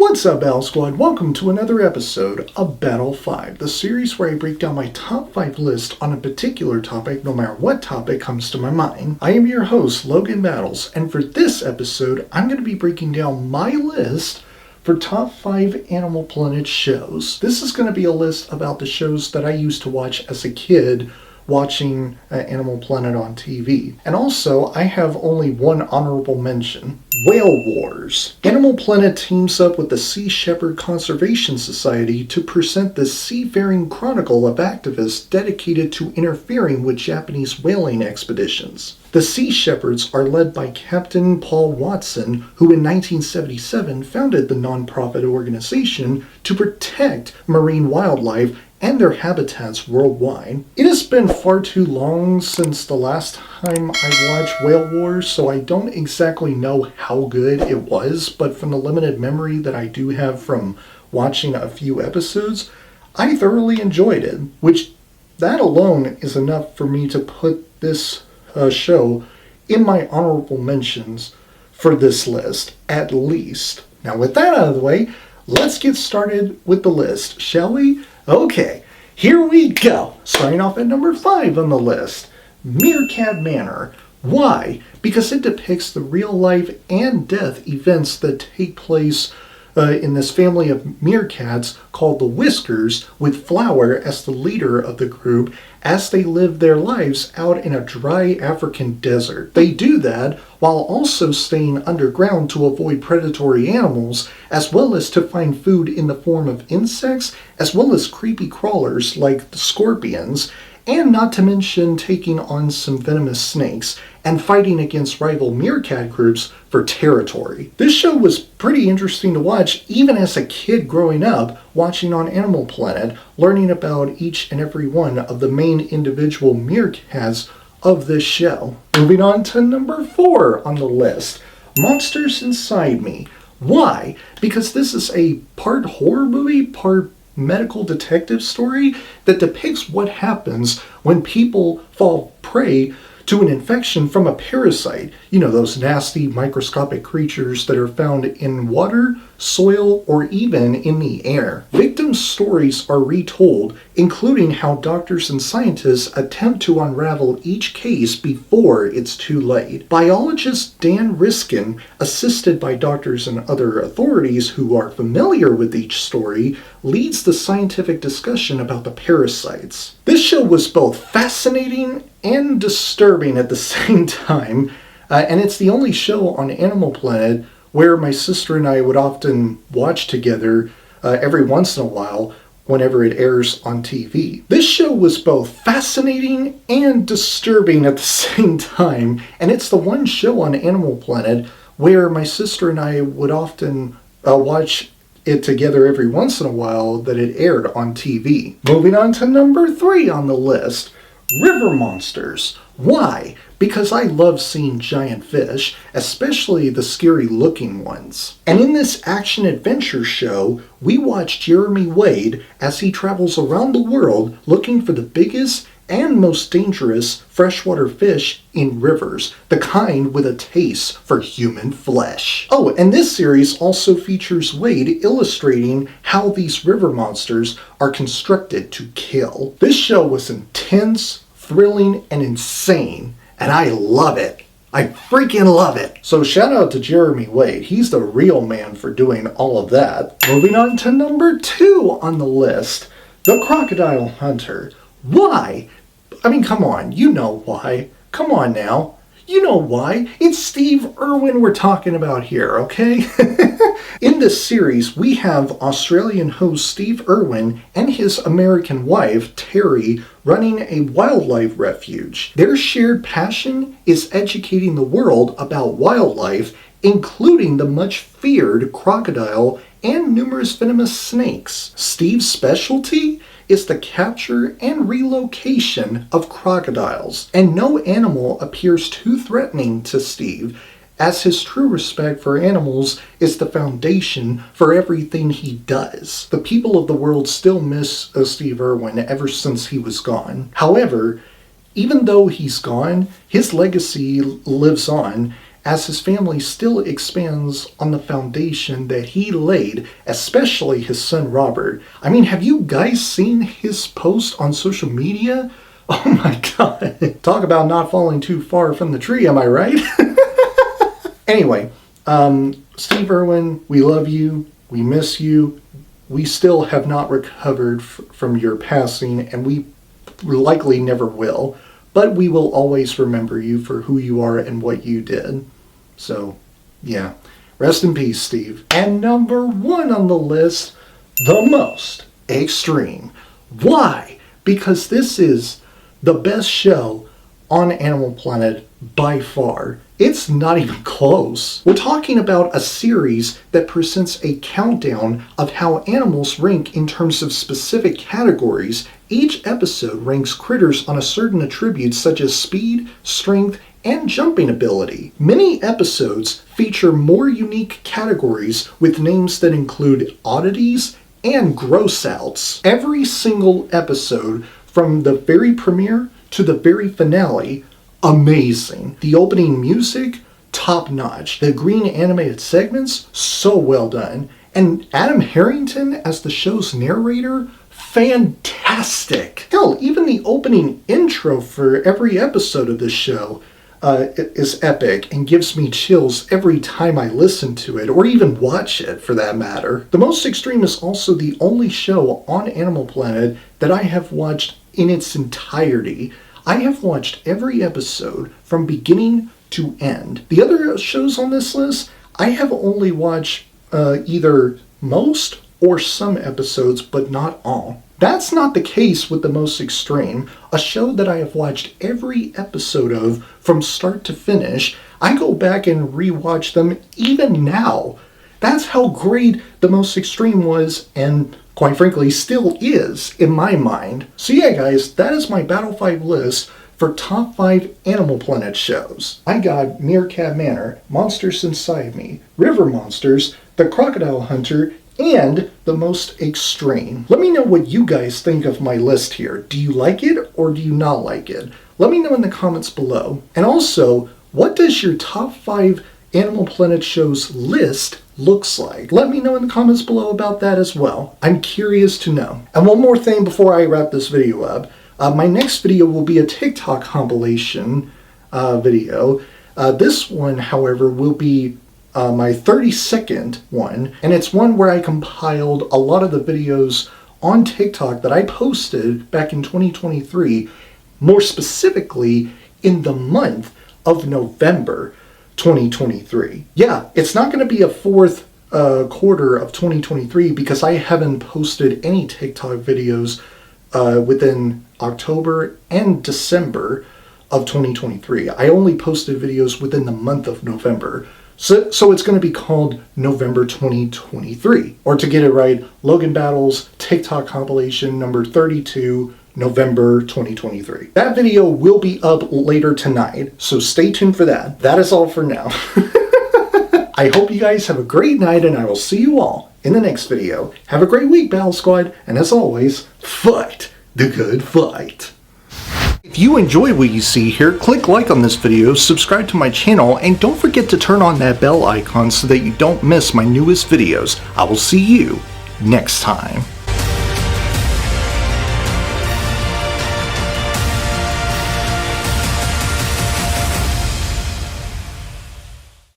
What's up, Battle Squad? Welcome to another episode of Battle 5, the series where I break down my top 5 list on a particular topic, no matter what topic comes to my mind. I am your host, Logan Battles, and for this episode, I'm going to be breaking down my list for top 5 Animal Planet shows. This is going to be a list about the shows that I used to watch as a kid, watching Animal Planet on TV. And also, I have only one honorable mention. Whale Wars. Animal Planet teams up with the Sea Shepherd Conservation Society to present the Seafaring Chronicle of activists dedicated to interfering with Japanese whaling expeditions. The Sea Shepherds are led by Captain Paul Watson, who in 1977 founded the nonprofit organization to protect marine wildlife and their habitats worldwide. It has been far too long since the last time I watched Whale Wars, so I don't exactly know how good it was, but from the limited memory that I do have from watching a few episodes, I thoroughly enjoyed it, which that alone is enough for me to put this show in my honorable mentions for this list, at least. Now with that out of the way, let's get started with the list, shall we? Okay, here we go. Starting off at number 5 on the list, Meerkat Manor. Why? Because it depicts the real life and death events that take place in this family of meerkats called the Whiskers, with Flower as the leader of the group as they live their lives out in a dry African desert. They do that while also staying underground to avoid predatory animals, as well as to find food in the form of insects, as well as creepy crawlers like the scorpions, and not to mention taking on some venomous snakes and fighting against rival meerkat groups for territory. This show was pretty interesting to watch even as a kid growing up, watching on Animal Planet, learning about each and every one of the main individual meerkats of this show. Moving on to number 4 on the list, Monsters Inside Me. Why? Because this is a part horror movie, part medical detective story that depicts what happens when people fall prey to an infection from a parasite. You know, those nasty microscopic creatures that are found in water, soil, or even in the air. Victims' stories are retold, including how doctors and scientists attempt to unravel each case before it's too late. Biologist Dan Riskin, assisted by doctors and other authorities who are familiar with each story, leads the scientific discussion about the parasites. This show was both fascinating and disturbing at the same time, and it's the only show on Animal Planet where my sister and I would often watch together every once in a while whenever it airs on TV. This show was both fascinating and disturbing at the same time, and it's the one show on Animal Planet where my sister and I would often watch it together every once in a while that it aired on TV. Moving on to number 3 on the list, River Monsters. Why? Because I love seeing giant fish, especially the scary looking ones. And in this action-adventure show, we watch Jeremy Wade as he travels around the world looking for the biggest and most dangerous freshwater fish in rivers, the kind with a taste for human flesh. Oh, and this series also features Wade illustrating how these river monsters are constructed to kill. This show was intense, thrilling, and insane, and I love it. I freaking love it. So shout out to Jeremy Wade. He's the real man for doing all of that. Moving on to number 2 on the list, The Crocodile Hunter. Why? I mean, come on, you know why. Come on now. You know why. It's Steve Irwin we're talking about here, okay? In this series, we have Australian host Steve Irwin and his American wife, Terry, running a wildlife refuge. Their shared passion is educating the world about wildlife, including the much feared crocodile and numerous venomous snakes. Steve's specialty is the capture and relocation of crocodiles, and no animal appears too threatening to Steve, as his true respect for animals is the foundation for everything he does. The people of the world still miss Steve Irwin ever since he was gone. However, even though he's gone, his legacy lives on as his family still expands on the foundation that he laid, especially his son Robert. I mean, have you guys seen his post on social media? Oh my god. Talk about not falling too far from the tree, am I right? Anyway, Steve Irwin, we love you. We miss you. We still have not recovered from your passing, and we likely never will. But we will always remember you for who you are and what you did. So, yeah. Rest in peace, Steve. And number 1 on the list, the most extreme. Why? Because this is the best show on Animal Planet by far. It's not even close. We're talking about a series that presents a countdown of how animals rank in terms of specific categories. Each episode ranks critters on a certain attribute such as speed, strength, and jumping ability. Many episodes feature more unique categories with names that include oddities and gross outs. Every single episode, from the very premiere to the very finale, amazing. The opening music, top notch. The green animated segments, so well done. And Adam Harrington as the show's narrator, fantastic. Hell, even the opening intro for every episode of this show is epic and gives me chills every time I listen to it, or even watch it for that matter. The Most Extreme is also the only show on Animal Planet that I have watched in its entirety. I have watched every episode from beginning to end. The other shows on this list, I have only watched either most or some episodes, but not all. That's not the case with The Most Extreme, a show that I have watched every episode of from start to finish. I go back and rewatch them even now. That's how great The Most Extreme was, and quite frankly still is in my mind. So yeah guys, that is my Battle 5 list for top 5 Animal Planet shows. I got Meerkat Manor, Monsters Inside Me, River Monsters, The Crocodile Hunter, and The Most Extreme. Let me know what you guys think of my list here. Do you like it or do you not like it? Let me know in the comments below. And also, what does your top 5 Animal Planet shows list looks like? Let me know in the comments below about that as well. I'm curious to know. And one more thing before I wrap this video up. My next video will be a TikTok compilation video. This one, however, will be my 32nd one, and it's one where I compiled a lot of the videos on TikTok that I posted back in 2023, more specifically in the month of November 2023. Yeah, it's not going to be a fourth quarter of 2023 because I haven't posted any TikTok videos within October and December of 2023. I only posted videos within the month of November. So it's going to be called November 2023. Or to get it right, Logan Battles TikTok compilation number 32, November 2023. That video will be up later tonight, so stay tuned for that. That is all for now. I hope you guys have a great night, and I will see you all in the next video. Have a great week, Battle Squad, and as always, fight the good fight. If you enjoy what you see here, click like on this video, subscribe to my channel, and don't forget to turn on that bell icon so that you don't miss my newest videos. I will see you next time.